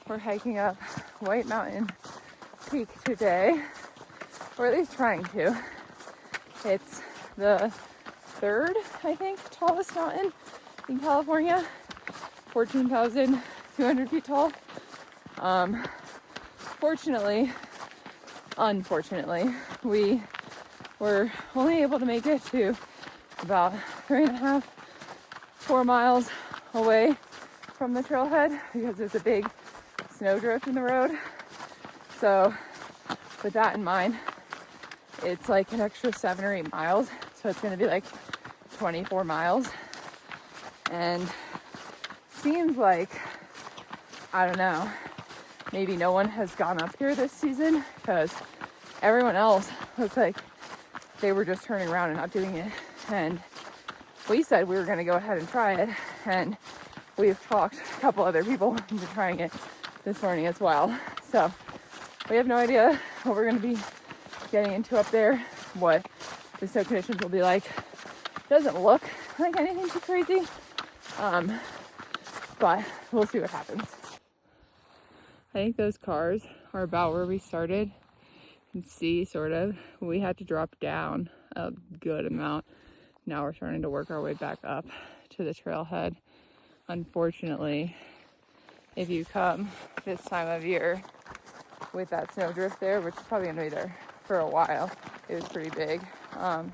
We're hiking up White Mountain Peak today, or at least trying to. It's the third, I think, tallest mountain in California, 14,200 feet tall. Unfortunately, we were only able to make it to about 3.5, 4 miles away from the trailhead because there's a big snowdrift in the road. So with that in mind, it's like an extra 7 or 8 miles. So it's gonna be like 24 miles. And seems like, I don't know, maybe no one has gone up here this season because everyone else looks like they were just turning around and not doing it. And we said we were going to go ahead and try it. And we've talked a couple other people into trying it this morning as well. So we have no idea what we're going to be getting into up there, what the snow conditions will be like. Doesn't look like anything too crazy. But we'll see what happens. I think those cars are about where we started. You can see sort of, we had to drop down a good amount. Now we're starting to work our way back up to the trailhead. Unfortunately, if you come this time of year with that snowdrift there, which is probably gonna be there for a while, it was pretty big. You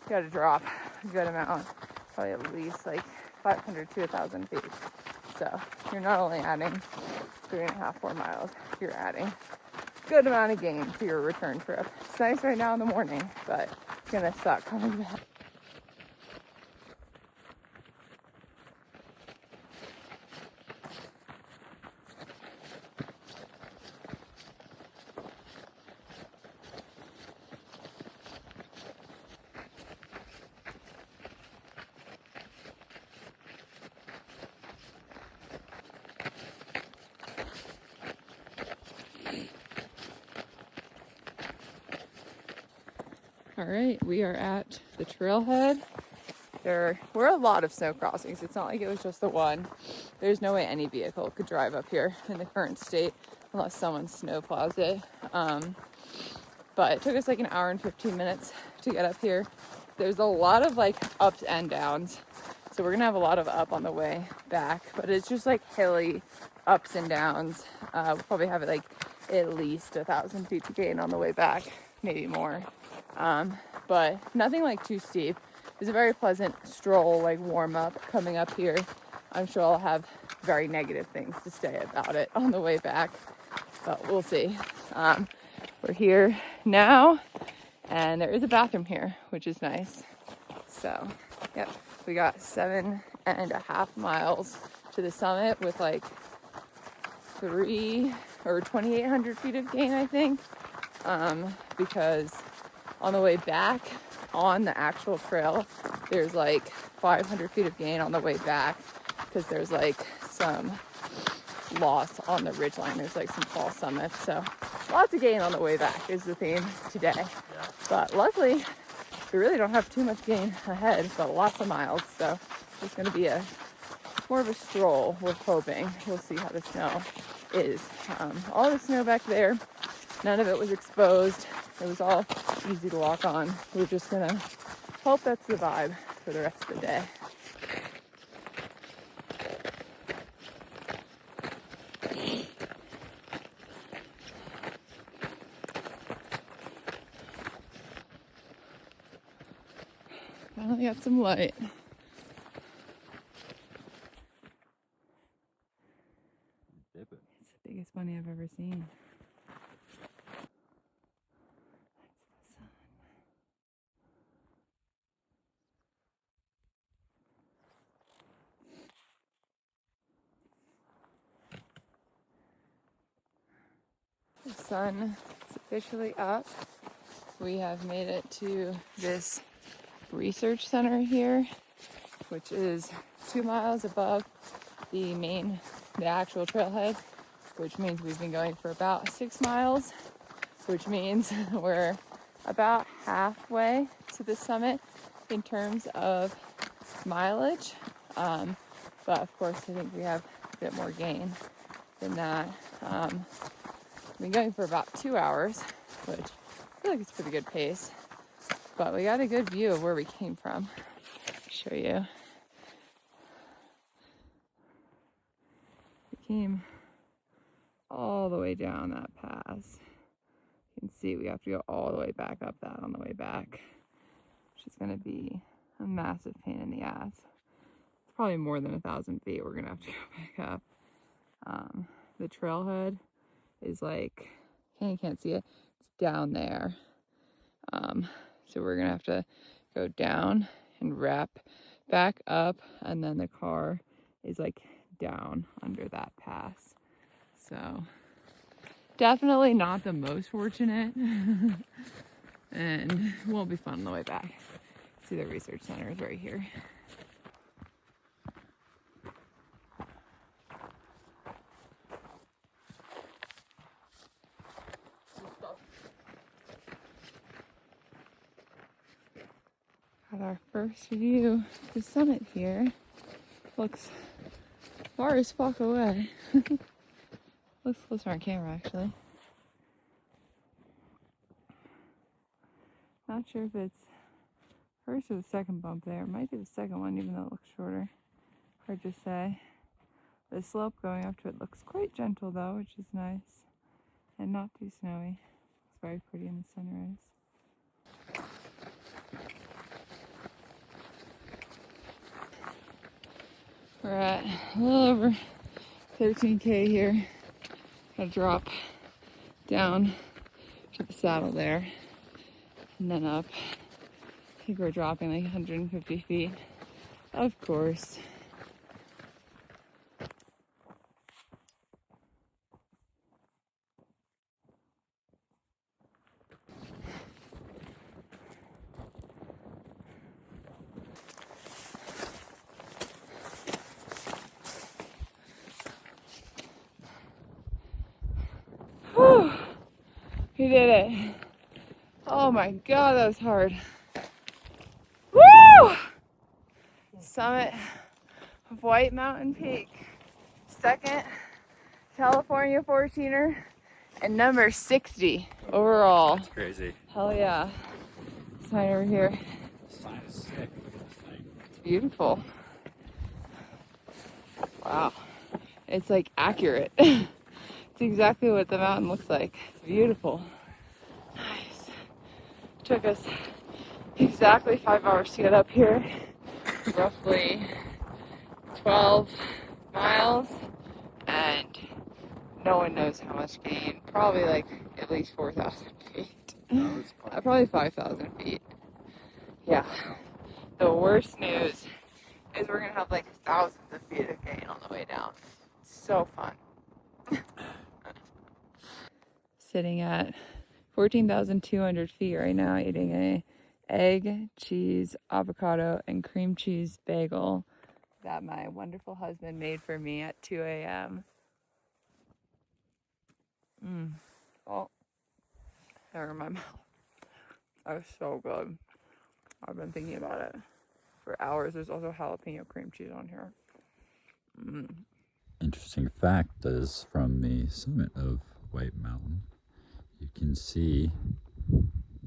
gotta drop a good amount, probably at least like 500 to 1,000 feet. So you're not only adding 3.5, 4 miles, you're adding a good amount of gain to your return trip. It's nice right now in the morning, but it's gonna suck coming back. All right, we are at the trailhead. There were a lot of snow crossings. It's not like it was just the one. There's no way any vehicle could drive up here in the current state unless someone snow plows it. But it took us like an hour and 15 minutes to get up here. There's a lot of like ups and downs. So we're gonna have a lot of up on the way back, but it's just like hilly ups and downs. We'll probably have it like at least 1,000 feet to gain on the way back, maybe more. But nothing like too steep. It was a very pleasant stroll, like warm up coming up here. I'm sure I'll have very negative things to say about it on the way back, but we'll see. We're here now, and there is a bathroom here, which is nice. So, yep, we got 7.5 miles to the summit with like 2,800 feet of gain, I think, because on the way back on the actual trail, there's like 500 feet of gain on the way back because there's like some loss on the ridgeline. There's like some false summits. So lots of gain on the way back is the theme today. Yeah. But luckily, we really don't have too much gain ahead, but lots of miles. So it's going to be more of a stroll. We're hoping. We'll see how the snow is. All the snow back there, none of it was exposed. It was all easy to walk on. We're just gonna hope that's the vibe for the rest of the day. Finally got some light. It's the biggest bunny I've ever seen. The sun is officially up. We have made it to this research center here, which is 2 miles above the actual trailhead, which means we've been going for about 6 miles, which means we're about halfway to the summit in terms of mileage. But of course, I think we have a bit more gain than that. I've been going for about 2 hours, which I feel like it's a pretty good pace. But we got a good view of where we came from. I'll show you. We came all the way down that pass. You can see we have to go all the way back up that on the way back, which is going to be a massive pain in the ass. It's probably more than 1,000 feet we're going to have to go back up. The trailhead is like, you can't see it, it's down there. So we're going to have to go down and wrap back up, and then the car is like down under that pass. So definitely not the most fortunate. And it won't be fun on the way back. See, the research center is right here. Got our first view of the summit here. Looks far as fuck away. Looks closer on camera, actually. Not sure if it's first or the second bump there. It might be the second one, even though it looks shorter. Hard to say. The slope going up to it looks quite gentle, though, which is nice. And not too snowy. It's very pretty in the sunrise. We're at a little over 13K here. Gotta drop down to the saddle there and then up. I think we're dropping like 150 feet, of course. Whew. We did it. Oh my god, that was hard. Woo! Summit of White Mountain Peak. Second California 14er and number 60 overall. That's crazy. Hell yeah. Sign over here. The sign is sick. Look at this thing. It's beautiful. Wow. It's like accurate. It's exactly what the mountain looks like. It's beautiful. Nice. Took us exactly 5 hours to get up here. Roughly 12 miles. And no one knows how much gain. Probably like at least 4,000 feet. Probably 5,000 feet. Yeah. The worst news is we're gonna have like thousands of feet of gain on the way down. So fun. Sitting at 14,200 feet right now, eating a egg, cheese, avocado, and cream cheese bagel that my wonderful husband made for me at 2 a.m. Oh, hair in my mouth. That was so good. I've been thinking about it for hours. There's also jalapeno cream cheese on here. Interesting fact is from the summit of White Mountain, you can see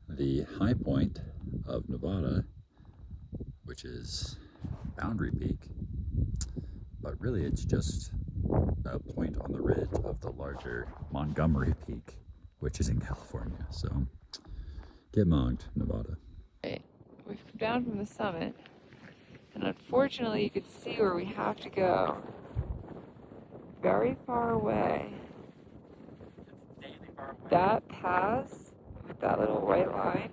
the high point of Nevada, which is Boundary Peak, but really it's just a point on the ridge of the larger Montgomery Peak, which is in California. So get monked, Nevada. Right. We've come down from the summit, and unfortunately you can see where we have to go. Very far away. That pass with that little white line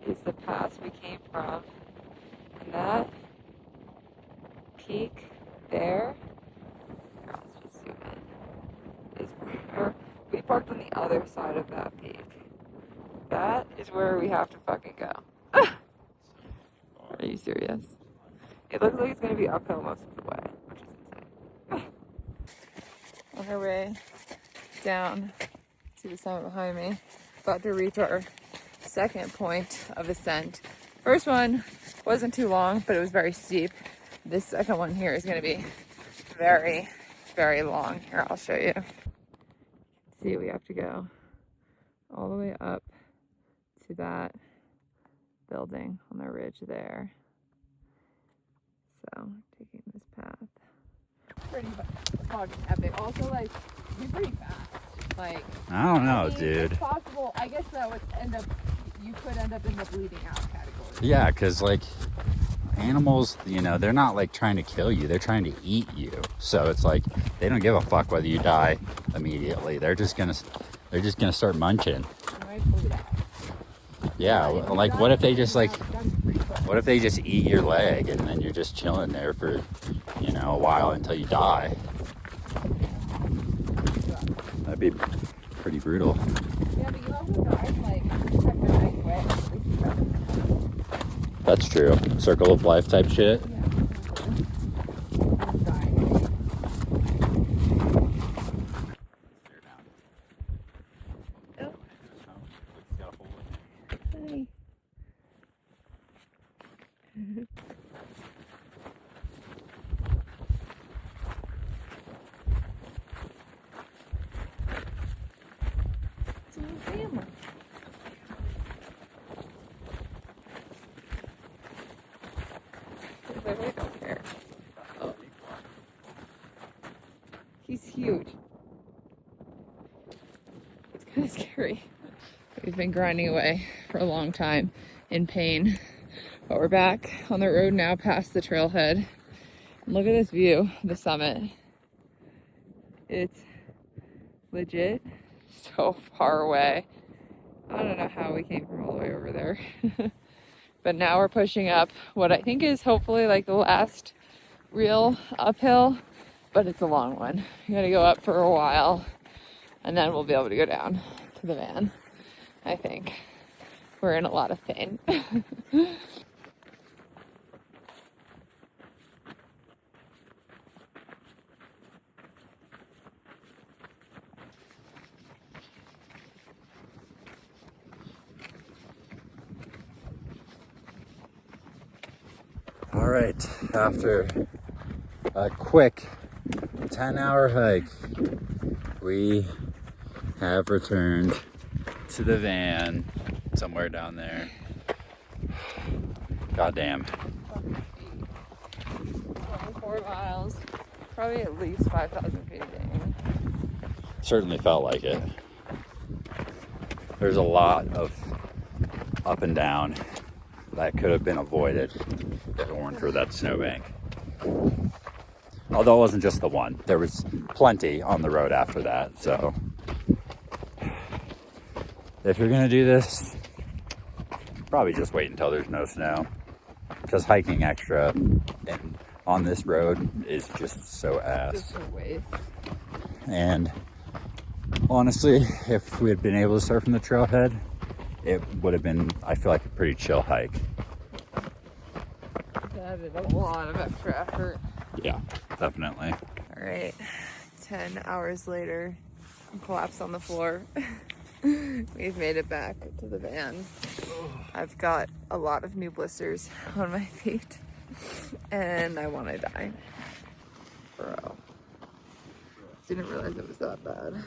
is the pass we came from. And that peak there, here, let's just zoom in, is where we parked on the other side of that peak. That is where we have to fucking go. Are you serious? It looks like it's going to be uphill most of the way, which is insane. On our way down to the summit behind me, about to reach our second point of ascent. First one wasn't too long, but it was very steep. This second one here is going to be very very long. Here, I'll show you. See, we have to go all the way up to that building on the ridge there. So, taking this path. Pretty fucking epic. Also, like, be pretty fast. Like, I don't know, I mean, dude. it's possible. I guess that would end up, you could end up in the bleeding out category. Yeah, because like animals, you know, they're not like trying to kill you, they're trying to eat you. So it's like they don't give a fuck whether you die immediately. They're just gonna start munching. You might bleed out. Yeah, But if you like die, what if they just like that's pretty quick. what if they just eat your leg and then you're just chilling there for, you know, a while until you die? That'd be pretty brutal. Yeah, but you also die like kind of a nice way. At least you die. That's true. Circle of life type shit. Yeah. Die. Oh. Hi. It's my family. I really don't care. Oh. He's huge. It's kind of scary. We've been grinding away for a long time in pain, but we're back on the road now past the trailhead. And look at this view of the summit. It's legit so far away. I don't know how we came from all the way over there. But now we're pushing up what I think is hopefully like the last real uphill, but it's a long one. You gotta go up for a while and then we'll be able to go down to the van. I think we're in a lot of pain. All right, after a quick 10-hour hike, we have returned to the van somewhere down there. Goddamn. 24 miles, probably at least 5,000 feet down. Certainly felt like it. There's a lot of up and down that could have been avoided if it weren't for that snowbank. Although it wasn't just the one. There was plenty on the road after that, so if you're gonna do this, probably just wait until there's no snow, because hiking extra on this road is just so ass. Just a waste. And honestly, if we had been able to start from the trailhead, it would have been, I feel like, a pretty chill hike. That is a lot of extra effort. Yeah, definitely. All right, 10 hours later, I'm collapsed on the floor. We've made it back to the van. I've got a lot of new blisters on my feet and I want to die. Bro. Didn't realize it was that bad.